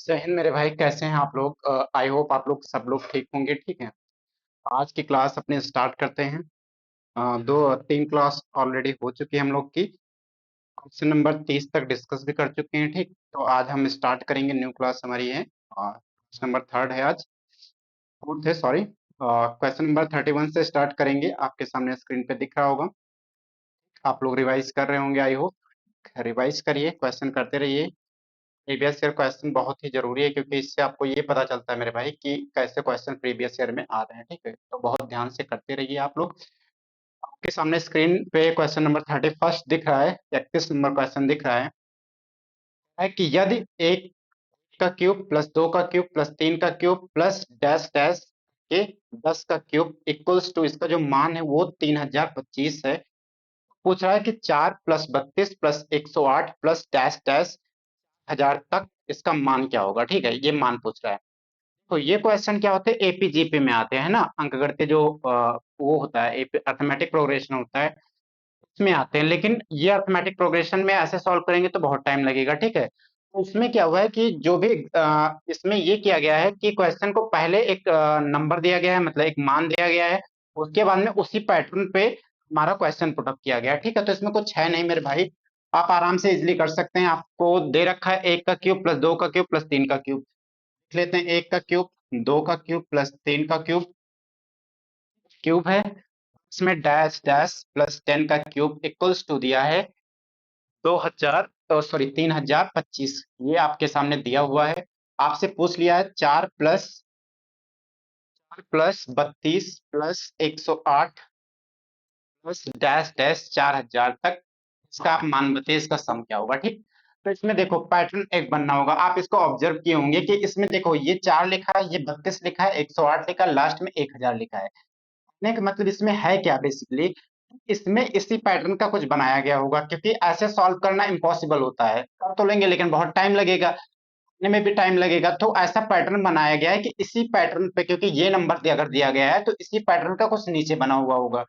जय हिंद मेरे भाई, कैसे हैं आप लोग? आई होप आप लोग सब लोग ठीक होंगे। ठीक है, आज की क्लास अपने स्टार्ट करते हैं। दो तीन क्लास ऑलरेडी हो चुकी है हम लोग की। क्वेश्चन नंबर 30 तक डिस्कस भी कर चुके हैं। ठीक, तो आज हम स्टार्ट करेंगे, न्यू क्लास हमारी है। क्वेश्चन नंबर थर्ड है आज, फोर्थ है सॉरी। क्वेश्चन नंबर 31 से स्टार्ट करेंगे, आपके सामने स्क्रीन पे दिख रहा होगा। आप लोग रिवाइज कर रहे होंगे, आई होप। रिवाइज करिए, क्वेश्चन करते रहिए। प्रीवियस ईयर क्वेश्चन बहुत ही जरूरी है, क्योंकि इससे आपको ये पता चलता है मेरे भाई कि कैसे क्वेश्चन प्रीवियस ईयर में आ रहे हैं। ठीक है, तो बहुत ध्यान से करते रहिए आप लोग। आपके सामने स्क्रीन पे क्वेश्चन नंबर 31 दिख रहा है, 31 नंबर क्वेश्चन दिख रहा है कि यदि एक का क्यूब प्लस दो का क्यूब प्लस तीन का क्यूब प्लस डैश डैश के 10 का क्यूब इक्वल्स टू, इसका जो मान है वो 3025 है। पूछ रहा है कि 4 plus 32 plus 108 plus dash dash हजार तक इसका मान क्या होगा। ठीक है, ये मान पूछ रहा है। तो ये क्वेश्चन क्या होते हैं, एपीजीपी में आते हैं ना, अंकगणित जो वो होता है, अर्थमेटिक प्रोग्रेशन होता है, उसमें आते हैं। लेकिन ये अर्थमेटिक प्रोग्रेशन में ऐसे सॉल्व करेंगे तो बहुत टाइम लगेगा। ठीक है, तो उसमें क्या हुआ है कि जो भी इसमें ये किया गया है कि क्वेश्चन को पहले एक नंबर दिया गया है, मतलब एक मान दिया गया है, उसके बाद में उसी पैटर्न पे हमारा क्वेश्चन पुटअप किया गया है। ठीक है, तो इसमें कुछ है नहीं मेरे भाई, आप आराम से इजिली कर सकते हैं। आपको दे रखा है एक का क्यूब प्लस दो का क्यूब प्लस तीन का क्यूब। लिख लेते हैं, एक का क्यूब, दो का क्यूब प्लस तीन का क्यूब, क्यूब है। इसमें डैश डैश प्लस 10 का क्यूब इक्वल्स टू दिया है 3025। ये आपके सामने दिया हुआ है। आपसे पूछ लिया है 4 plus 32 plus 108 plus dash dash 4000 तक, इसका आप मान बताइए, इसका सम क्या होगा। ठीक, तो इसमें देखो पैटर्न एक बनना होगा। आप इसको ऑब्जर्व किए होंगे कि इसमें देखो ये 4 लिखा है, ये 32 लिखा है, 108 लिखा है, लास्ट में 1000 लिखा है। कहने का मतलब इसमें है क्या बेसिकली, इसमें इसी पैटर्न का कुछ बनाया गया होगा, क्योंकि ऐसे सॉल्व करना इम्पॉसिबल होता है। कर तो लेंगे लेकिन बहुत टाइम लगेगा, करने में भी टाइम लगेगा। तो ऐसा पैटर्न बनाया गया है कि इसी पैटर्न पे, क्योंकि ये नंबर अगर दिया गया है तो इसी पैटर्न का कुछ नीचे बना हुआ होगा।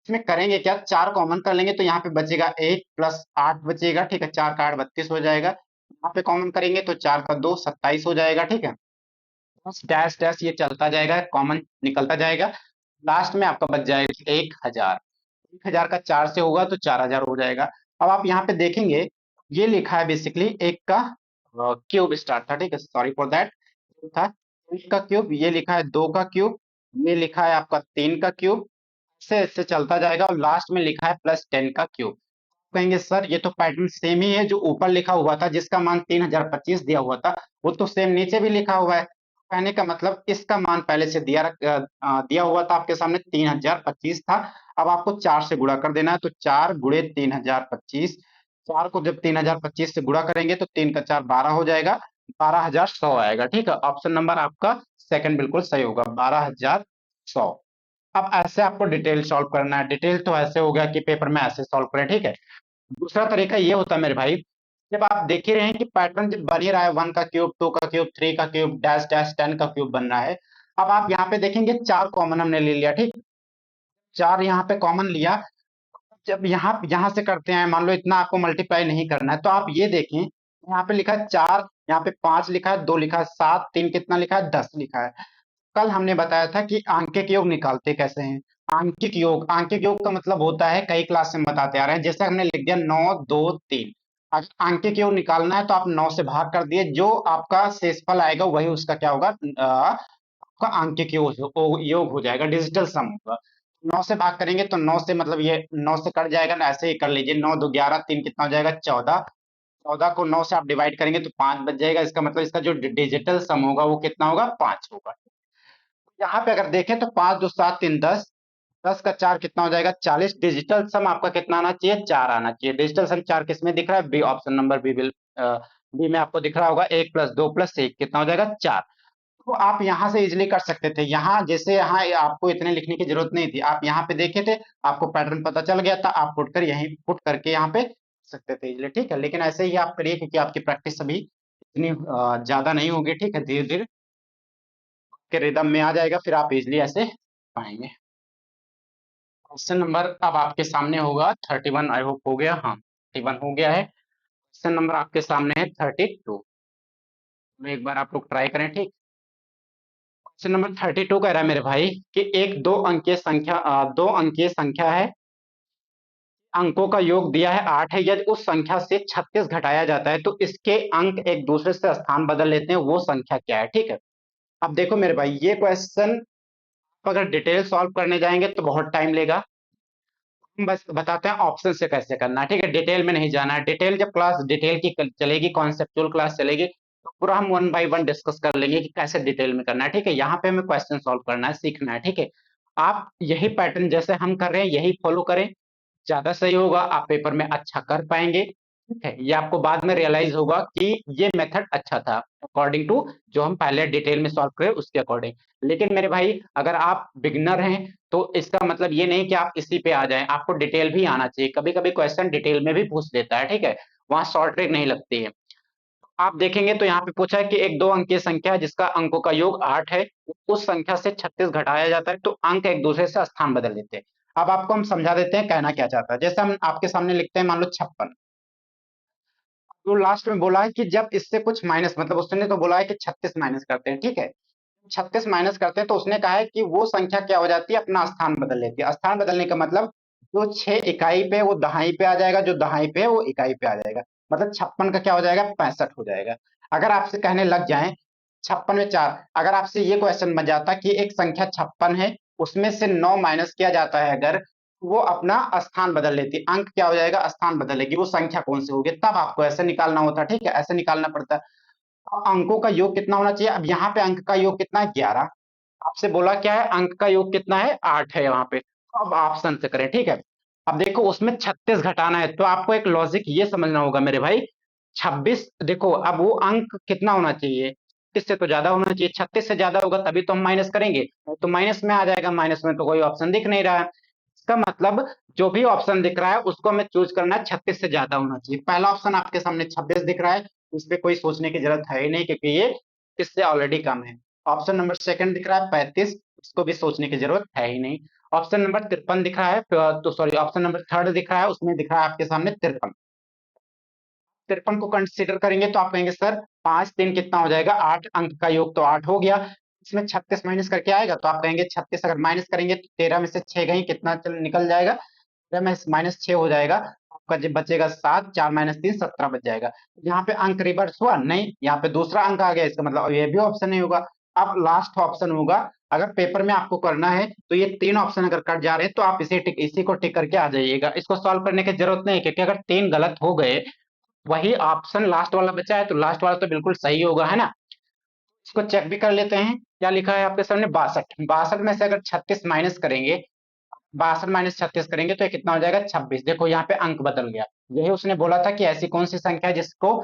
इसमें करेंगे क्या, 4 कॉमन कर लेंगे तो यहाँ पे बचेगा 1 प्लस 8 बचेगा। ठीक है, 4 का 8 32 हो जाएगा। यहाँ पे कॉमन करेंगे तो 4 का 2 27 हो जाएगा। ठीक है, बस डैश डैश ये चलता जाएगा, कॉमन निकलता जाएगा, लास्ट में आपका बच जाएगा 1000। 1000 का 4 से होगा तो 4000 हो जाएगा। अब आप यहाँ पे देखेंगे, ये लिखा है बेसिकली एक का क्यूब स्टार्ट था। ठीक है, सॉरी फॉर दैट, था एक का क्यूब, ये लिखा है दो का क्यूब, ये लिखा है आपका तीन का क्यूब, से इससे चलता जाएगा और लास्ट में लिखा है प्लस 10 का क्यूब। कहेंगे सर ये तो पैटर्न सेम ही है, जो ऊपर लिखा हुआ था जिसका मान 3025 दिया हुआ था, वो तो सेम नीचे भी लिखा हुआ है। कहने का मतलब इसका मान पहले से दिया हुआ था आपके सामने 3025 था। अब आपको 4 से गुणा कर देना है, तो 4 गुणे 3025, 4 को जब 3025 से गुणा करेंगे तो 3 का 4 12 हो जाएगा, 12100 आएगा। ठीक है, ऑप्शन नंबर आपका सेकंड बिल्कुल सही होगा, 12100। अब ऐसे आपको डिटेल सॉल्व करना है। डिटेल तो ऐसे हो गया कि पेपर में ऐसे सॉल्व करें। ठीक है, दूसरा तरीका ये होता है मेरे भाई, जब आप देख ही रहे हैं कि पैटर्न जब बन ही रहा है, 1 का क्यूब, 2 का क्यूब, 3 का क्यूब, डैश डैश 10 का क्यूब बन रहा है। अब आप यहाँ पे देखेंगे 4 कॉमन हमने ले लिया। ठीक, 4 यहाँ पे कॉमन लिया। जब यहाँ से करते हैं, मान लो इतना आपको मल्टीप्लाई नहीं करना है, तो आप ये देखें, यहाँ पे लिखा है 4, यहाँ पे 5 लिखा है, 2 लिखा है, 7, 3 कितना लिखा है, 10 लिखा है। कल हमने बताया था कि आंकिक योग निकालते कैसे हैं। आंकिक योग का मतलब होता है, कई क्लास में बताते आ रहे हैं, जैसे हमने लिख दिया 9 2 3। अगर आंकिक योग निकालना है तो आप 9 से भाग कर दिए, जो आपका शेषफल आएगा वही उसका क्या होगा, आपका आंकिक योग हो जाएगा, डिजिटल सम होगा। 9 से भाग करेंगे तो 9 से मतलब ये 9 से कट जाएगा ना, ऐसे ही कर लीजिए, 9 2 11, 3 कितना हो जाएगा 14। 14 को 9 से आप डिवाइड करेंगे तो 5 बच जाएगा। इसका मतलब इसका जो डिजिटल सम होगा वो कितना होगा, 5 होगा। यहाँ पे अगर देखें तो 5 2 7 3 10, 10 का 4 कितना हो जाएगा 40। डिजिटल सम आपका कितना आना चाहिए, 4 आना चाहिए। डिजिटल सम 4 किस में दिख रहा है, B, option number B B में आपको दिख रहा होगा। 1 प्लस 2 प्लस 1 कितना हो जाएगा 4। तो आप यहाँ से इजिली कर सकते थे, यहाँ जैसे यहाँ आपको इतने लिखने की जरूरत नहीं थी, आप यहाँ पे देखे थे, आपको पैटर्न पता चल गया था, आप पुट कर यहीं पुट करके यहाँ पे सकते थे इजिली। ठीक है, लेकिन ऐसे ही आप करिए, क्योंकि आपकी प्रैक्टिस अभी इतनी ज्यादा नहीं होगी। ठीक है, धीरे धीरे के रिदम में आ जाएगा, फिर आप इजिली ऐसे पाएंगे। क्वेश्चन नंबर अब आपके सामने होगा 31, आई होप हो गया, हाँ 31 हो गया है। क्वेश्चन नंबर आपके सामने है 32। तो एक बार आप लोग ट्राई करें, ठीक। क्वेश्चन नंबर 32 कह रहा है मेरे भाई कि एक दो अंकीय संख्या है, अंकों का योग दिया है 8 है, यदि उस संख्या से 36 घटाया जाता है तो इसके अंक एक दूसरे से स्थान बदल लेते हैं, वो संख्या क्या है, ठीक है। अब देखो मेरे भाई, ये क्वेश्चन अगर डिटेल सॉल्व करने जाएंगे तो बहुत टाइम लेगा। हम बस बताते हैं ऑप्शन से कैसे करना है, ठीक है। डिटेल में नहीं जाना है, डिटेल जब क्लास डिटेल की चलेगी, कॉन्सेप्चुअल क्लास चलेगी, तो पूरा हम वन बाय वन डिस्कस कर लेंगे कि कैसे डिटेल में करना है, ठीक है। यहाँ पे हमें क्वेश्चन सॉल्व करना है, सीखना है, ठीक है। आप यही पैटर्न जैसे हम कर रहे हैं यही फॉलो करें, ज्यादा सही होगा, आप पेपर में अच्छा कर पाएंगे, ठीक है। ये आपको बाद में रियलाइज होगा कि ये मेथड अच्छा था अकॉर्डिंग टू जो हम पहले डिटेल में सॉल्व करें उसके अकॉर्डिंग। लेकिन मेरे भाई अगर आप बिगनर हैं तो इसका मतलब ये नहीं कि आप इसी पे आ जाएं, आपको डिटेल भी आना चाहिए। कभी कभी क्वेश्चन डिटेल में भी पूछ देता है, ठीक है, वहां शॉर्ट ट्रिक नहीं लगती है। आप देखेंगे तो यहाँ पे पूछा है कि एक दो अंकीय संख्या है जिसका अंकों का योग 8 है, उस संख्या से 36 घटाया जाता है तो अंक एक दूसरे से स्थान बदल लेते हैं। अब आपको हम समझा देते हैं कहना क्या चाहता है। जैसे हम आपके सामने लिखते हैं, मान लो 56, तो लास्ट में बोला है कि जब इससे कुछ माइनस, मतलब उसने तो बोला है कि 36 माइनस करते हैं, ठीक है। 36 माइनस करते हैं तो उसने कहा है कि वो संख्या क्या हो जाती है, अपना स्थान बदल लेती है। स्थान बदलने का मतलब जो 6 इकाई पे वो दहाई पे आ जाएगा, जो दहाई पे है वो इकाई पे आ जाएगा, मतलब 56 का क्या हो जाएगा, 65 हो जाएगा। अगर आपसे कहने लग जाए 56 में 4, अगर आपसे ये क्वेश्चन बन जाता कि एक संख्या 56 है, उसमें से 9 माइनस किया जाता है अगर, वो अपना स्थान बदल लेती, अंक क्या हो जाएगा, स्थान बदलेगी, वो संख्या कौन सी होगी, तब आपको ऐसे निकालना होता, ठीक है, ऐसे निकालना पड़ता। अंकों का योग कितना होना चाहिए, अब यहाँ पे अंक का योग कितना है, 11। आपसे बोला क्या है, अंक का योग कितना है, 8 है यहाँ पे, तो अब ऑप्शन से करें, ठीक है। अब देखो उसमें 36 घटाना है तो आपको एक लॉजिक ये समझना होगा मेरे भाई। 26, देखो अब वो अंक कितना होना चाहिए, 36 से तो ज्यादा होना चाहिए, 36 से ज्यादा होगा तभी तो हम माइनस करेंगे, तो माइनस में आ जाएगा, माइनस में तो कोई ऑप्शन दिख नहीं रहा है। इसका मतलब जो भी ऑप्शन दिख रहा है उसको हमें चूज करना है 36 से ज्यादा होना चाहिए। पहला ऑप्शन आपके सामने 26 दिख रहा है, उस पर कोई सोचने की जरूरत है ही नहीं क्योंकि ये इससे ऑलरेडी कम है। ऑप्शन नंबर सेकंड दिख रहा है 35, इसको भी सोचने की जरूरत है ही नहीं। ऑप्शन नंबर 53 दिख रहा है, तो सॉरी, ऑप्शन नंबर थर्ड दिख रहा है, उसमें दिख रहा है आपके सामने 53। 53 को कंसिडर करेंगे तो आप कहेंगे सर 5 3 कितना हो जाएगा, 8, अंक का योग तो 8 हो गया, इसमें 36 माइनस करके आएगा, तो आप कहेंगे 36 अगर माइनस करेंगे तो 13 में से 6 गई, कितना निकल जाएगा, 13 में माइनस 6 हो जाएगा, आपका जब बचेगा 7, 4 माइनस 3 17 बच जाएगा। यहाँ पे अंक रिवर्स हुआ नहीं, यहाँ पे दूसरा अंक आ गया, इसका मतलब ये भी ऑप्शन नहीं होगा। अब लास्ट ऑप्शन होगा, अगर पेपर में आपको करना है तो ये तीन ऑप्शन अगर कट जा रहे हैं तो आप इसी को टिक करके आ जाइएगा, इसको सॉल्व करने की जरूरत नहीं, क्योंकि अगर तीन गलत हो गए, वही ऑप्शन लास्ट वाला बचा है तो लास्ट वाला तो बिल्कुल सही होगा, है ना। इसको चेक भी कर लेते हैं, क्या लिखा है आपके सामने, 62, 62 में से अगर 36 माइनस करेंगे, 62 माइनस 36 करेंगे तो ये कितना हो जाएगा, 26। देखो यहाँ पे अंक बदल गया, यही उसने बोला था कि ऐसी कौन सी संख्या है जिसको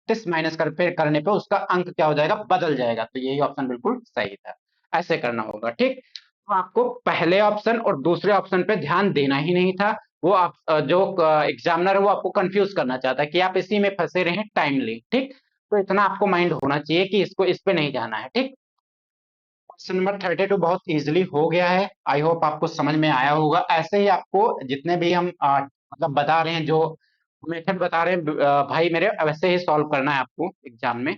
36 माइनस करने पे उसका अंक क्या हो जाएगा, बदल जाएगा, तो यही ऑप्शन बिल्कुल सही था। ऐसे करना होगा, ठीक। तो आपको पहले ऑप्शन और दूसरे ऑप्शन पे ध्यान देना ही नहीं था, वो आप जो एग्जामिनर है वो आपको कंफ्यूज करना चाहता है कि आप इसी में फंसे रहे टाइमली, ठीक। तो इतना आपको माइंड होना चाहिए कि इसको इस पे नहीं जाना है, ठीक। क्वेश्चन नंबर 32 बहुत इजीली हो गया है, आई होप आपको समझ में आया होगा। ऐसे ही आपको जितने भी हम मतलब बता रहे हैं, जो मेथड बता रहे हैं भाई मेरे, वैसे ही सॉल्व करना है आपको एग्जाम में,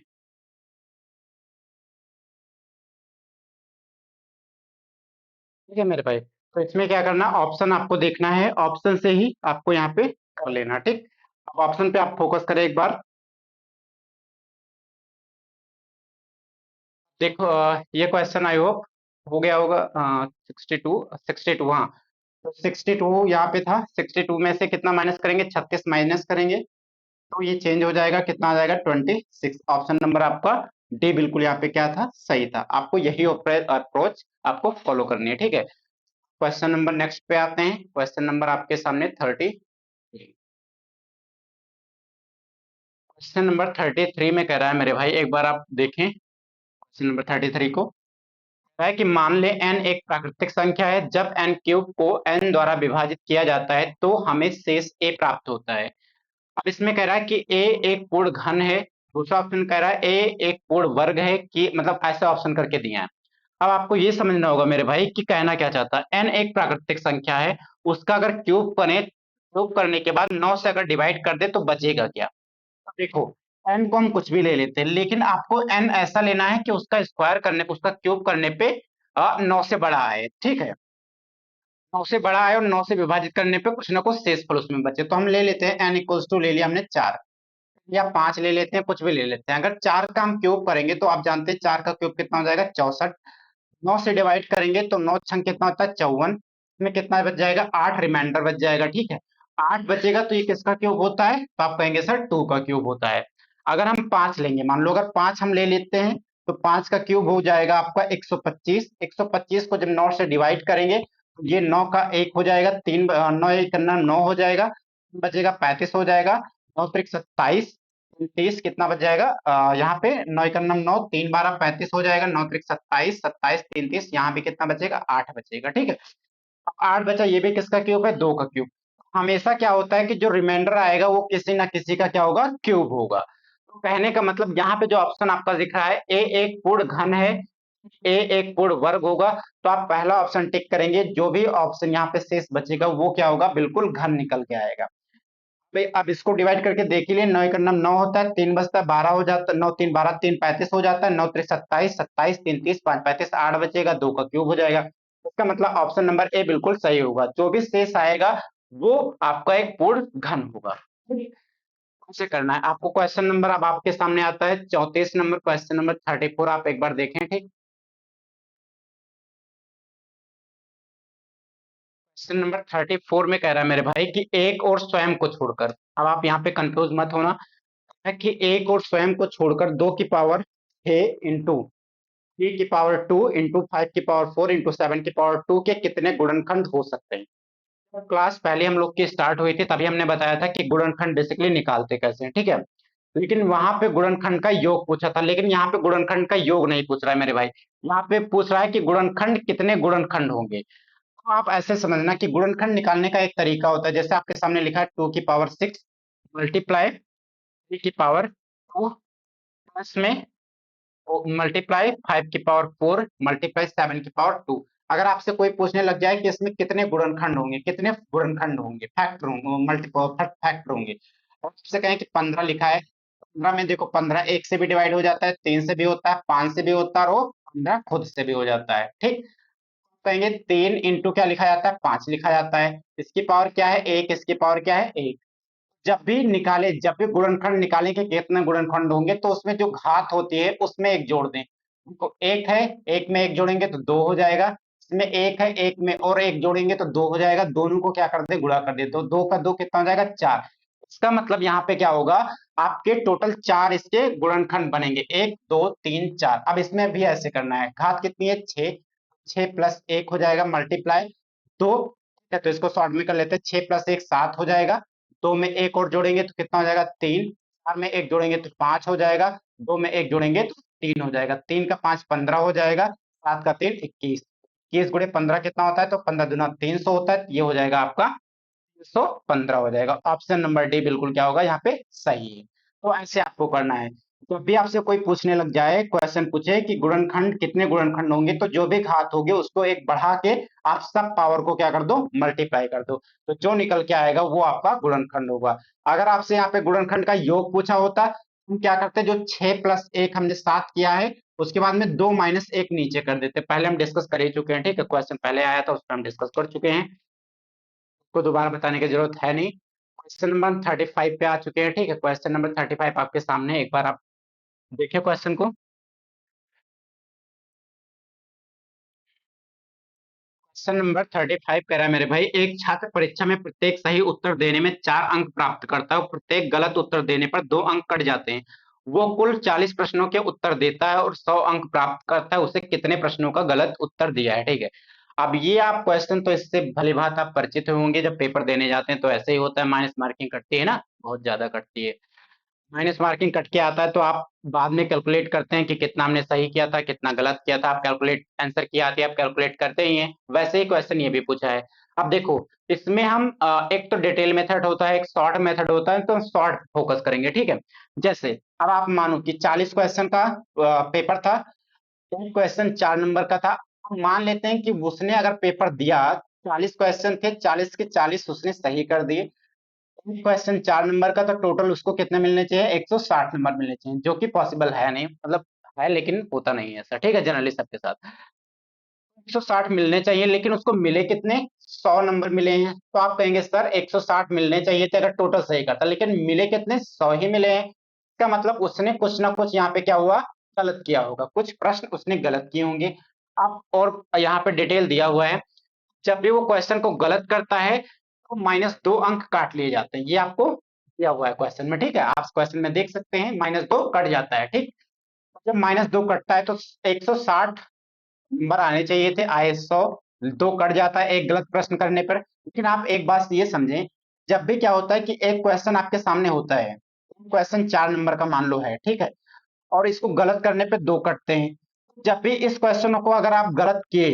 ठीक है मेरे भाई। तो इसमें क्या करना, ऑप्शन आपको देखना है, ऑप्शन से ही आपको यहाँ पे कर लेना, ठीक। अब ऑप्शन पे आप फोकस करें एक बार। देखो ये क्वेश्चन आई होप हो गया होगा, 62, 62, हाँ। तो 62 यहाँ पे था, 62 में से कितना माइनस करेंगे, 36 माइनस करेंगे तो ये चेंज हो जाएगा, कितना आ जाएगा, 26। ऑप्शन नंबर आपका डी बिल्कुल यहाँ पे क्या था, सही था। आपको यही अप्रोच आपको फॉलो करनी है, ठीक है। क्वेश्चन नंबर नेक्स्ट पे आते हैं, क्वेश्चन नंबर आपके सामने 30। क्वेश्चन नंबर 33 में कह रहा है मेरे भाई, एक बार आप देखें क्वेश्चन नंबर 33 को। है कि मान ले n एक प्राकृतिक संख्या है, जब n क्यूब को n द्वारा विभाजित किया जाता है तो हमें शेष a प्राप्त होता है। अब इसमें कह रहा है कि a एक पूर्ण घन है, दूसरा ऑप्शन कह रहा है a एक पूर्ण वर्ग है, कि मतलब ऐसे ऑप्शन करके दिए हैं। अब आपको ये समझना होगा मेरे भाई कि कहना क्या चाहता है, n एक प्राकृतिक संख्या है, उसका अगर क्यूब बने, क्यूब करने के बाद 9 से अगर डिवाइड कर दे तो बचेगा क्या। अब देखो एन को हम कुछ भी ले लेते हैं, लेकिन आपको एन ऐसा लेना है कि उसका स्क्वायर करने पे, उसका क्यूब करने पे 9 से बड़ा आए, ठीक है। 9 से बड़ा आए और 9 से विभाजित करने पे कुछ ना कुछ शेषफल उसमें बचे, तो हम ले लेते हैं एन इक्वल्स टू, ले लिया हमने 4 या 5 ले लेते हैं, कुछ भी ले लेते हैं। अगर 4 का हम क्यूब करेंगे तो आप जानते हैं 4 का क्यूब कितना हो जाएगा, 64। 9 से डिवाइड करेंगे तो 9 छंग कितना होता है, 54। इसमें कितना बच जाएगा, 8 रिमाइंडर बच जाएगा, ठीक है। 8 बचेगा तो ये किसका क्यूब होता है, तो आप कहेंगे सर 2 का क्यूब होता है। अगर हम 5 लेंगे, मान लो अगर 5 हम ले लेते हैं तो 5 का क्यूब हो जाएगा आपका 125। 125 को जब 9 से डिवाइड करेंगे तो ये 9 का 1 हो जाएगा, 3 9 1 करना 9 हो जाएगा, बचेगा 35 हो जाएगा। 9 त्रिक 27, 30 कितना बच जाएगा, यहाँ पे 9 का 9, 3 12 35 हो जाएगा। 9 त्रिक 27, 27 3 30, यहाँ भी कितना बचेगा, 8 बचेगा, ठीक है। अब 8 बचा, ये भी किसका क्यूब है, 2 का क्यूब। हमेशा क्या होता है कि जो रिमाइंडर आएगा वो किसी ना किसी का क्या होगा, क्यूब होगा। तो कहने का मतलब यहाँ पे जो ऑप्शन आपका दिख रहा है, ए एक पूर्ण घन है, ए एक पूर्ण वर्ग होगा, तो आप पहला ऑप्शन टिक करेंगे। जो भी ऑप्शन यहाँ पे शेष बचेगा वो क्या होगा, बिल्कुल घन निकल के आएगा। भाई अब इसको डिवाइड करके देख ही लिए, 9 का नाम 9 होता है, 3 बचता है 12 हो जाता है, 9 3 12 3 35 हो जाता है, 9 3 27, 27 3 30 5 35, 8 बचेगा, 2 का क्यूब हो जाएगा। इसका मतलब ऑप्शन नंबर ए बिल्कुल सही होगा, जो भी शेष आएगा वो आपका एक पूर्ण घन होगा। कैसे करना है आपको, क्वेश्चन नंबर अब आपके सामने आता है 34 नंबर, क्वेश्चन नंबर 34 आप एक बार देखें, ठीक। क्वेश्चन नंबर 34 में कह रहा है मेरे भाई कि एक और स्वयं को छोड़कर, अब आप यहाँ पे कंफ्यूज मत होना, है कि एक और स्वयं को छोड़कर 2 की पावर 6 इंटू 3 की पावर 2 इंटू 5 की पावर 4 इंटू 7 की पावर 2 के कितने गुणनखंड हो सकते हैं। तो क्लास पहले हम लोग की स्टार्ट हुई थी तभी हमने बताया था कि गुणनखंड बेसिकली निकालते कैसे हैं, ठीक है। लेकिन वहां पे गुणनखंड का योग पूछा था, लेकिन यहाँ पे गुणनखंड का योग नहीं पूछ रहा है मेरे भाई। यहाँ पे पूछ रहा है कि गुणनखंड कितने गुणनखंड होंगे। तो आप ऐसे समझना कि गुणनखंड निकालने का एक तरीका होता है, जैसे आपके सामने लिखा है 2 की पावर 6 मल्टीप्लाई 3 की पावर 2 प्लस में मल्टीप्लाई 5 की पावर 4 मल्टीप्लाई 7 की पावर 2। अगर आपसे कोई पूछने लग जाए कि इसमें कितने गुणनखंड होंगे, कितने गुणनखंड होंगे, फैक्टर होंगे, मल्टीपल फैक्टर होंगे, और आपसे कहें कि 15 लिखा है, 15 में देखो 15 1 से भी डिवाइड हो जाता है, 3 से भी होता है, 5 से भी होता है, और 15 खुद से भी हो जाता है, ठीक। कहेंगे 3 इंटू क्या लिखा जाता है, 5 लिखा जाता है। इसकी पावर क्या है, 1, इसकी पावर क्या है, 1। जब भी गुणनखंड निकालें कि कितने गुणनखंड होंगे, तो उसमें जो घात होती है उसमें एक जोड़ दें। तो एक है, एक में एक जोड़ेंगे तो 2 हो जाएगा। इसमें एक है, एक में और एक जोड़ेंगे तो 2 हो जाएगा। दोनों को क्या कर दे, गुणा कर दे, तो 2 का 2 कितना हो जाएगा, 4। इसका मतलब यहाँ पे क्या होगा, आपके टोटल 4 इसके गुणनखंड बनेंगे, 1 2 3 4। अब इसमें भी ऐसे करना है, घात कितनी है, 6, 6 प्लस 1 हो जाएगा मल्टीप्लाई 2, ठीक है। तो इसको शॉर्ट में कर लेते हैं, 6 प्लस 1 7 हो जाएगा। 2 में एक और जोड़ेंगे तो कितना हो जाएगा, 3। 4 में एक जोड़ेंगे तो 5 हो जाएगा। 2 में एक जोड़ेंगे तो 3 हो जाएगा। 3 का 5 15 हो जाएगा, 7 का 3 21। 21 गुणे 15 कितना होता है, तो 15 दूना 300 होता है, ये हो जाएगा आपका 315 हो जाएगा। ऑप्शन नंबर डी बिल्कुल क्या होगा, यहाँ पे सही है। तो ऐसे आपको करना है। तो भी आपसे कोई पूछने लग जाए, क्वेश्चन पूछे कि गुणनखंड कितने गुणनखंड होंगे, तो जो भी घात होगी उसको एक बढ़ा के आप सब पावर को क्या कर दो, मल्टीप्लाई कर दो, तो जो निकल के आएगा वो आपका गुणनखंड होगा। अगर आपसे यहाँ पे गुणनखंड का योग पूछा होता, हम क्या करते, जो 6 प्लस 1 हमने 7 किया है, उसके बाद में 2 माइनस 1 नीचे कर देते। पहले हम डिस्कस कर ही चुके हैं, ठीक है, क्वेश्चन पहले आया था उस पर हम डिस्कस कर चुके हैं, को दोबारा बताने की जरूरत है नहीं। क्वेश्चन नंबर 35 पे आ चुके हैं, ठीक है। क्वेश्चन नंबर 35 आपके सामने है, एक बार आप देखिए क्वेश्चन को। क्वेश्चन नंबर 35 कह रहा है मेरे भाई, एक छात्र परीक्षा में प्रत्येक सही उत्तर देने में 4 अंक प्राप्त करता है और प्रत्येक गलत उत्तर देने पर 2 अंक कट जाते हैं। वो कुल 40 प्रश्नों के उत्तर देता है और 100 अंक प्राप्त करता है। उसे कितने प्रश्नों का गलत उत्तर दिया है, ठीक है। अब ये आप क्वेश्चन तो इससे भली भांति आप परिचित होंगे, जब पेपर देने जाते हैं तो ऐसे ही होता है, माइनस मार्किंग कटती है ना, बहुत ज्यादा कटती है। माइनस मार्किंग कट के आता है तो आप बाद में कैलकुलेट करते हैं कि कितना हमने सही किया था, कितना गलत किया था, आप कैलकुलेट आंसर की आती है, आप कैलकुलेट करते ही हैं। वैसे ही क्वेश्चन ये भी पूछा है। अब देखो, इसमें हम एक तो डिटेल मेथड होता है, एक शॉर्ट मेथड होता है, तो शॉर्ट फोकस करेंगे, ठीक है। जैसे अब आप मानो कि 40 क्वेश्चन का पेपर था, एक क्वेश्चन 4 नंबर का था। हम मान लेते हैं कि उसने अगर पेपर दिया, 40 क्वेश्चन थे, 40 के 40 उसने सही कर दिए, क्वेश्चन 4 नंबर का, तो टोटल उसको कितने मिलने चाहिए? 160 नंबर मिलने चाहिए, जो कि पॉसिबल है नहीं, मतलब है लेकिन होता नहीं है ऐसा, ठीक है, जनरली सबके साथ 160 मिलने चाहिए, लेकिन उसको मिले कितने? 100 नंबर मिले हैं। तो आप कहेंगे सर 160 मिलने चाहिए थे अगर टोटल सही करता, लेकिन मिले कितने? 100 ही मिले हैं। इसका मतलब उसने कुछ ना कुछ यहाँ पे क्या हुआ? गलत किया होगा, कुछ प्रश्न उसने गलत किए होंगे। अब और यहाँ पे डिटेल दिया हुआ है, जब भी वो क्वेश्चन को गलत करता है तो -2 अंक काट लिए जाते हैं, ये आपको दिया हुआ है क्वेश्चन में, ठीक है, आप क्वेश्चन में देख सकते हैं -2 कट जाता है, ठीक। जब -2 कटता है तो 160 नंबर आने चाहिए थे, आए 100, 2 कट जाता है एक गलत प्रश्न करने पर। लेकिन आप एक बात ये समझें, जब भी क्या होता है कि एक क्वेश्चन आपके सामने होता है, क्वेश्चन 4 नंबर का मान लो है, ठीक है, और इसको गलत करने पे 2 कटते हैं। जब भी इस क्वेश्चन को अगर आप गलत किए,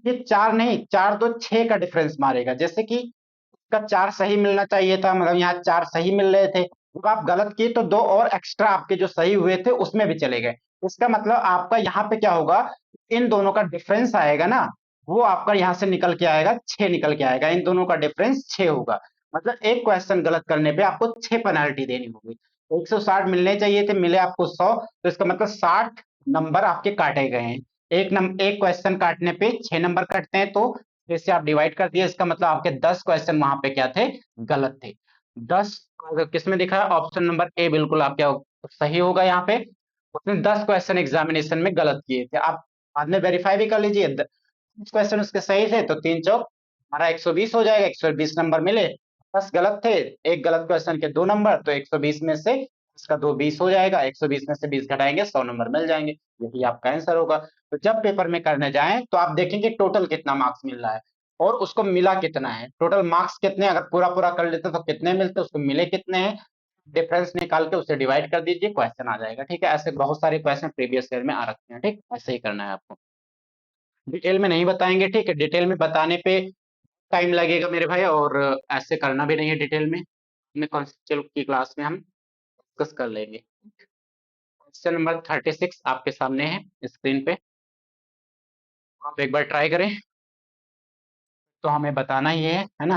ये 4 नहीं, 4 तो 6 का डिफरेंस मारेगा, जैसे कि इसका 4 सही मिलना चाहिए था, मतलब यहाँ 4 सही मिल रहे थे, जब आप गलत किए तो 2 और एक्स्ट्रा आपके जो सही हुए थे उसमें भी चले गए। इसका मतलब आपका यहाँ पे क्या होगा, इन दोनों का डिफरेंस आएगा ना, वो आपका यहाँ से निकल के आएगा 6 निकल के आएगा, इन दोनों का डिफरेंस 6 होगा। मतलब एक क्वेश्चन गलत करने पे आपको 6 पेनाल्टी देनी होगी। 160 मिलने चाहिए थे, मिले आपको 100, तो इसका मतलब 60 नंबर आपके काटे गए हैं। एक क्वेश्चन काटने पे 6 नंबर कटते हैं, तो इससे आप डिवाइड कर दिए, इसका मतलब आपके 10 क्वेश्चन वहां पे क्या थे? गलत थे। 10 किसमें दिखा है? ऑप्शन नंबर ए बिल्कुल आप क्या सही होगा यहाँ पे। उसने 10 क्वेश्चन एग्जामिनेशन में गलत किए थे, आप बाद में वेरीफाई भी कर लीजिए। 10 क्वेश्चन उसके सही थे तो 3 चौक हमारा 120 हो जाएगा, 120 नंबर मिले। 10 गलत थे, एक गलत क्वेश्चन के 2 नंबर, तो 120 में से इसका 2 20 हो जाएगा, 120 में से 20 घटाएंगे 100 नंबर मिल जाएंगे, यही आपका आंसर होगा। तो जब पेपर में करने जाएं तो आप देखेंगे टोटल कितना मार्क्स मिल रहा है और उसको मिला कितना है, टोटल मार्क्स कितने, अगर पूरा पूरा कर लेते तो कितने मिलते, उसको मिले कितने हैं, डिफरेंस निकाल के उसे डिवाइड कर दीजिए, क्वेश्चन आ जाएगा, ठीक है। ऐसे बहुत सारे क्वेश्चन प्रीवियस ईयर में आ रखे हैं, ठीक, ऐसे ही करना है आपको, डिटेल में नहीं बताएंगे, ठीक है, डिटेल में बताने पे टाइम लगेगा मेरे भाई, और ऐसे करना भी नहीं है डिटेल में, अपने कॉन्सेप्चुअल की क्लास में हम डिस्कस कर लेंगे। क्वेश्चन नंबर 36 आपके सामने है स्क्रीन पे, आप एक बार ट्राई करें, तो हमें बताना ही है ना।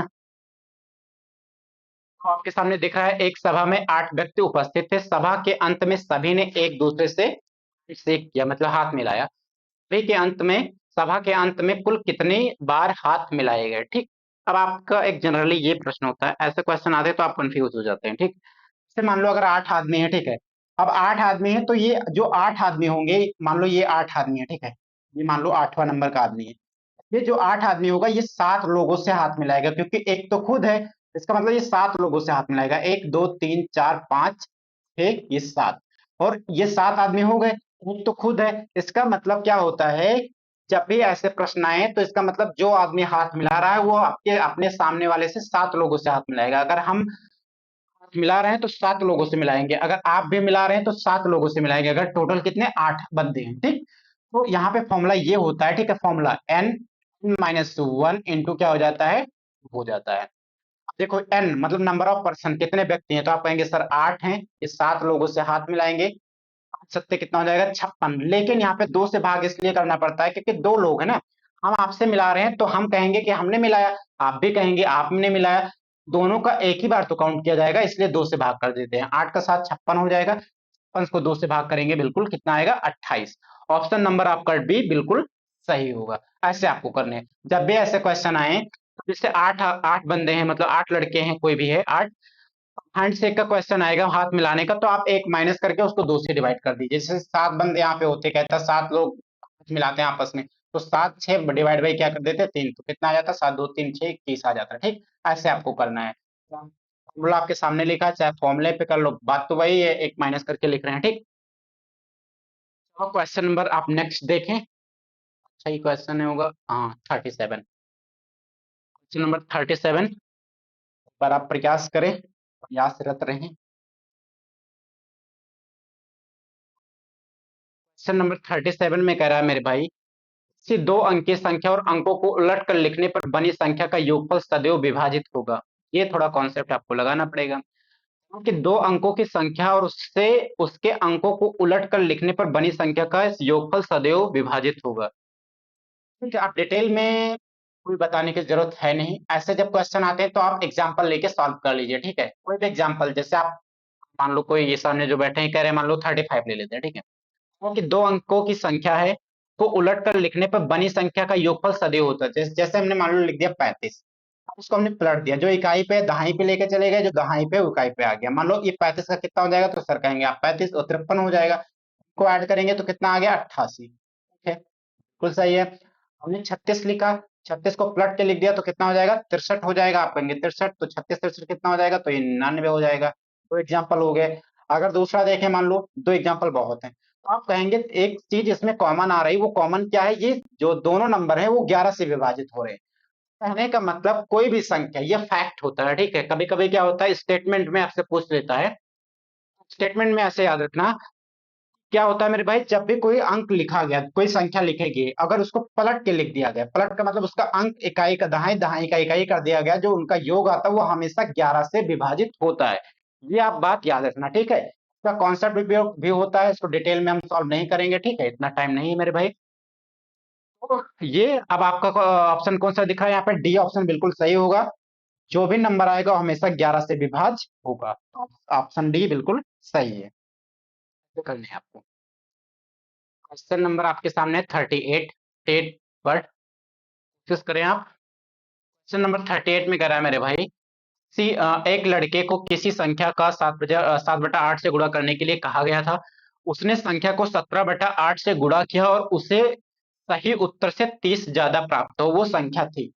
तो आपके सामने दिख रहा है, एक सभा में 8 व्यक्ति उपस्थित थे, सभा के अंत में सभी ने एक दूसरे से शेक किया, मतलब हाथ मिलाया। सभी के अंत में, सभा के अंत में कुल कितनी बार हाथ मिलाए गए, ठीक। अब आपका एक जनरली ये प्रश्न होता है, ऐसे क्वेश्चन आते हैं तो आप कंफ्यूज हो जाते हैं, ठीक। जैसे मान लो अगर 8 आदमी है, ठीक है, अब 8 आदमी है तो ये जो 8 आदमी होंगे, मान लो ये 8 आदमी है, ठीक है, ये मान लो 8वां नंबर का आदमी है, ये जो 8 आदमी होगा ये 7 लोगों से हाथ मिलाएगा, क्योंकि एक तो खुद है, इसका मतलब ये 7 लोगों से हाथ मिलाएगा, 1 2 3 4 5 6 ये 7, और ये 7 आदमी हो गए, एक तो खुद है, इसका मतलब क्या होता है, जब भी ऐसे प्रश्न आए तो इसका मतलब जो आदमी हाथ मिला रहा है वो आपके अपने सामने वाले से 7 लोगों से हाथ मिलाएगा। अगर हम मिला रहे हैं तो 7 लोगों से मिलाएंगे, अगर आप भी मिला रहे हैं तो 7 लोगों से मिलाएंगे, अगर टोटल कितने 8 बंदे हैं, ठीक। तो यहाँ पे फॉर्मूला ये होता है, ठीक है, फॉर्मूला n -1 इंटू क्या हो जाता है, हो जाता है। देखो n मतलब नंबर ऑफ पर्सन, कितने व्यक्ति हैं, तो आप कहेंगे सर 8 हैं, ये 7 लोगों से हाथ मिलाएंगे, 7 कितना हो जाएगा 56, लेकिन यहाँ पे 2 से भाग इसलिए करना पड़ता है क्योंकि 2 लोग हैं ना, हम आपसे मिला रहे हैं तो हम कहेंगे कि हमने मिलाया, आप भी कहेंगे आपने मिलाया, दोनों का एक ही बार तो काउंट किया जाएगा, इसलिए 2 से भाग कर देते हैं, 8 का 7 56 हो जाएगा, 56 को 2 से भाग करेंगे बिल्कुल कितना आएगा 28। ऑप्शन नंबर आपका बी बिल्कुल सही होगा। ऐसे आपको करने हैं जब भी ऐसे क्वेश्चन आए, तो जैसे 8 बंदे हैं, मतलब 8 लड़के हैं, कोई भी है 8, हैंडशेक का क्वेश्चन आएगा हाथ मिलाने का, तो आप एक माइनस करके उसको 2 से डिवाइड कर दीजिए, जैसे 7 बंदे यहाँ पे होते, कहता 7 लोग हाथ मिलाते हैं आपस में, तो 7 6 डिवाइड बाई क्या कर देते 3, तो कितना आ जाता 7 2 3 6 21 आ जाता, ठीक। ऐसे आपको करना है, फॉर्मूला आपके सामने लिखा है, चाहे फॉर्मूले पे कर लो, बात तो वही है, एक माइनस करके लिख रहे हैं, ठीक। तो क्वेश्चन नंबर आप नेक्स्ट देखें, सही क्वेश्चन है होगा, हाँ 37, क्वेश्चन नंबर 37 पर आप प्रयास करें, प्रयासरत रहें। क्वेश्चन नंबर 37 में कह रहा है मेरे भाई, किसी 2 अंक की संख्या और अंकों को उलट कर लिखने पर बनी संख्या का योगफल सदैव विभाजित होगा। ये थोड़ा कॉन्सेप्ट आपको लगाना पड़ेगा, कि 2 अंकों की संख्या और उससे उसके अंकों को उलट कर लिखने पर बनी संख्या का योगफल सदैव विभाजित होगा। ठीक है, आप डिटेल में कोई बताने की जरूरत है नहीं। ऐसे जब क्वेश्चन आते हैं तो आप एग्जाम्पल लेके सॉल्व कर लीजिए, ठीक है। कोई भी एग्जाम्पल, जैसे आप मान लो कोई ये सामने जो बैठे हैं कह रहे हैं मान लो 35 ले लेते हैं, ठीक है। क्योंकि दो अंकों की संख्या है तो उलट कर लिखने पर बनी संख्या का योगफल सदैव होता है। जैसे हमने मान लो लिख दिया 35, उसको हमने पलट दिया, जो इकाई पे दाहिनी पे लेके चले गए, जो दहाई पे इकाई पे आ गया। मान लो ये 35 का कितना हो जाएगा, तो सर कहेंगे आप 35 और 53 हो जाएगा, को ऐड करेंगे तो कितना आ गया 88, ठीक है, बिल्कुल सही है। हमने 36 लिखा, 36 को पलट के लिख दिया तो कितना हो जाएगा 63 हो जाएगा। आप कहेंगे 63, तो 36 63 कितना हो जाएगा, तो ये 99 हो जाएगा। दो एग्जाम्पल हो गए। अगर दूसरा देखें, मान लो दो एग्जाम्पल बहुत हैं, तो आप कहेंगे एक चीज इसमें कॉमन आ रही, वो कॉमन क्या है, ये जो दोनों नंबर है वो 11 से विभाजित हो रहे हैं। कहने का मतलब कोई भी संख्या, ये फैक्ट होता है, ठीक है। कभी कभी क्या होता है स्टेटमेंट में आपसे पूछ लेता है, स्टेटमेंट में ऐसे याद रखना, क्या होता है मेरे भाई, जब भी कोई अंक लिखा गया, कोई संख्या लिखेगी, अगर उसको पलट के लिख दिया गया, पलट का मतलब उसका अंक इकाई का दहाई, दहाई का इकाई कर दिया गया, जो उनका योग आता है वो हमेशा 11 से विभाजित होता है। ये आप बात याद रखना, ठीक है। इसका कॉन्सेप्ट भी होता है, इसको डिटेल में हम सॉल्व नहीं करेंगे, ठीक है, इतना टाइम नहीं है मेरे भाई। तो ये अब आपका ऑप्शन कौन सा दिखा है यहाँ पे, डी ऑप्शन बिल्कुल सही होगा। जो भी नंबर आएगा वो हमेशा 11 से विभाज्य होगा। ऑप्शन डी बिल्कुल सही है। तो करना है आपको। क्वेश्चन नंबर आपके सामने 38, एट वर्ड कोशिश करें आप। क्वेश्चन नंबर 38 में कह रहा है मेरे भाई, एक लड़के को किसी संख्या का 7/8 से गुणा करने के लिए कहा गया था। उसने संख्या को 17/8 से गुणा किया और उसे सही उत्तर से 30 ज्यादा प्राप्त हो, वो संख्या थी।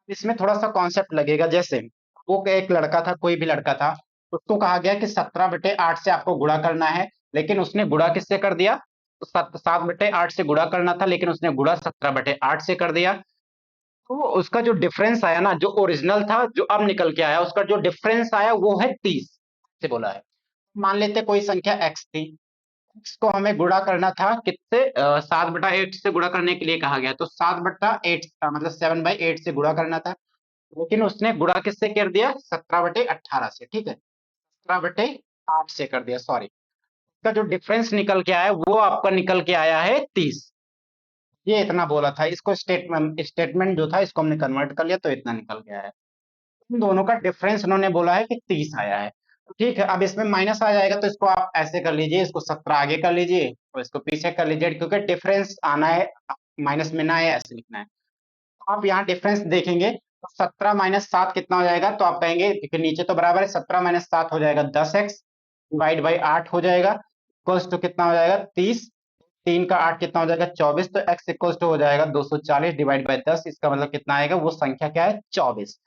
इसमें थोड़ा सा कॉन्सेप्ट लगेगा। जैसे वो एक लड़का था, कोई भी लड़का था, उसको कहा गया कि 17/8 से आपको गुणा करना है, लेकिन उसने गुणा किससे कर दिया, तो 7/8 से गुणा करना था, लेकिन उसने गुणा 17/8 से कर दिया। तो उसका जो डिफरेंस आया ना, जो ओरिजिनल था, जो अब निकल के आया, उसका जो डिफरेंस आया वो है 30 से बोला है। मान लेते कोई संख्या x थी, x को हमें गुणा करना था किससे, 7/8 से गुणा करने के लिए कहा गया, तो 7/8 मतलब 7/8 से गुणा करना था, लेकिन उसने गुणा किससे कर दिया, 17/18 से, ठीक है, 17/8 से कर दिया, सॉरी। इसका जो डिफरेंस निकल के आया वो आपका निकल के आया है 30। ये इतना बोला था, इसको स्टेटमेंट जो था इसको हमने कन्वर्ट कर लिया तो इतना निकल गया है। इन दोनों का डिफरेंस उन्होंने बोला है कि 30 आया है। तो ठीक है, अब इसमें माइनस आ जाएगा तो इसको आप ऐसे कर लीजिए, इसको 17 आगे कर लीजिए और इसको पीछे कर लीजिए, क्योंकि डिफरेंस आना है, माइनस में ना है, ऐसे लिखना है। तो आप यहाँ डिफरेंस देखेंगे तो 17 माइनस 7 कितना हो जाएगा, तो आप कहेंगे क्योंकि नीचे तो बराबर है, 17 माइनस 7 हो जाएगा 10x, डिवाइड बाई 8 हो जाएगा, इक्वल्स टू कितना हो जाएगा 30, 3 का 8 कितना हो जाएगा 24, तो x इक्वल्स टू हो जाएगा 240 डिवाइड बाई 10, इसका मतलब कितना आएगा, वो संख्या क्या है 24।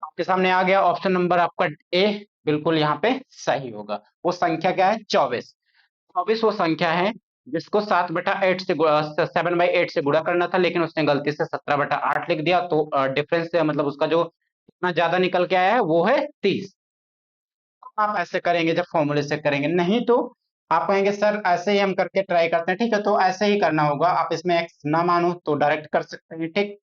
आपके सामने आ गया ऑप्शन नंबर आपका ए, बिल्कुल यहाँ पे सही होगा। वो संख्या क्या है 24। 24 वो संख्या है जिसको 7/8 से 7/8 से गुणा करना था, लेकिन उसने गलती से 17/8 लिख दिया, तो डिफरेंस से मतलब उसका जो इतना ज्यादा निकल के आया है वो है 30। आप ऐसे करेंगे जब फॉर्मूले से करेंगे, नहीं तो आप कहेंगे सर ऐसे ही हम करके ट्राई करते हैं, ठीक है, तो ऐसे ही करना होगा। आप इसमें एक्स ना मानो तो डायरेक्ट कर सकते हैं, ठीक।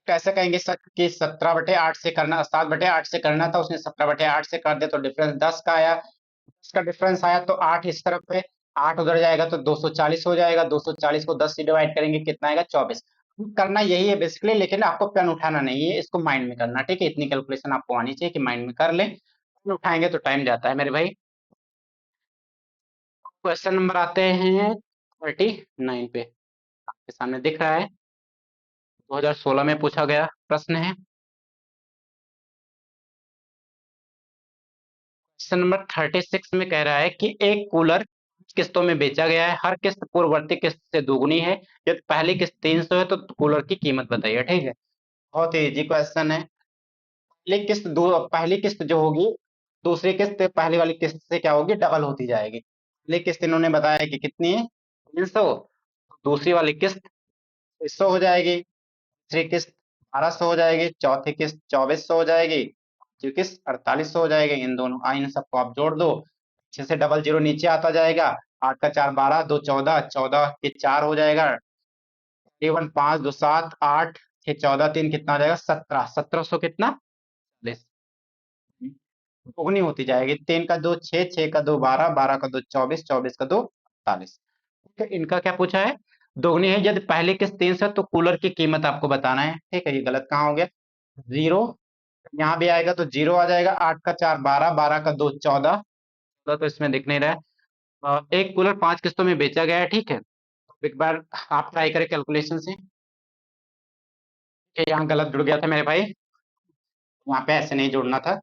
कैसे कहेंगे सर कि 17/8 से करना, 7/8 से करना था, उसने 17/8 से कर दिया तो डिफरेंस 10 का आया, 10 का डिफरेंस आया तो 8 इस तरफ है, 8 उधर जाएगा तो 240 हो जाएगा, 240 को 10 से डिवाइड करेंगे कितना आएगा 24। करना यही है बेसिकली, लेकिन आपको पेन उठाना नहीं है, इसको माइंड में करना, ठीक है। इतनी कैलकुलेशन आपको आनी चाहिए कि माइंड में कर लें, पेन उठाएंगे तो टाइम जाता है मेरे भाई। क्वेश्चन नंबर आते हैं 39 पे, आपके सामने दिख रहा है, 2016 में पूछा गया प्रश्न है। क्वेश्चन नंबर 36 में कह रहा है कि एक कूलर किस्तों में बेचा गया है, हर किस्त पूर्ववर्ती किस्त से दोगुनी है, यदि पहली किस्त 300 है तो कूलर की कीमत बताइए, ठीक है। बहुत ही इजी क्वेश्चन है। पहली किस्त जो होगी, दूसरी किस्त पहली वाली किस्त से क्या होगी, डबल होती जाएगी। पहली किस्त इन्होंने बताया कि कितनी है 300, दूसरी वाली किस्त 600 हो जाएगी, तीसरी किस्त 1200 हो जाएगी, चौथी किस्त 2400 हो जाएगी, पांचवी किस्त 4800 हो जाएगी। इन दोनों इन सबको आप जोड़ दो, अच्छे से डबल जीरो नीचे आता जाएगा, 8 का 4 12, 2 14, 14 के 4 हो जाएगा, 5 2 7 8 6 14 3 कितना हो जाएगा 17, 1700 कितना 40, दुगनी होती जाएगी। 3 का 2 6, 6 का 2 12, 12 का 2 24, 24 का 2 48। ठीक है, इनका क्या पूछा है, दोगुनी है। यदि पहली किस्त 300 है तो कूलर की कीमत आपको बताना है, ठीक है। ये गलत कहाँ हो गया, 0 यहाँ भी आएगा तो 0 आ जाएगा। 8 का 4 12, 12 का 2 14, तो इसमें दिख नहीं रहा है। एक कूलर 5 किस्तों में बेचा गया है, ठीक है। तो एक बार आप ट्राई करें कैलकुलेशन से। यहाँ गलत जुड़ गया था मेरे भाई, यहाँ पे ऐसे नहीं जुड़ना था।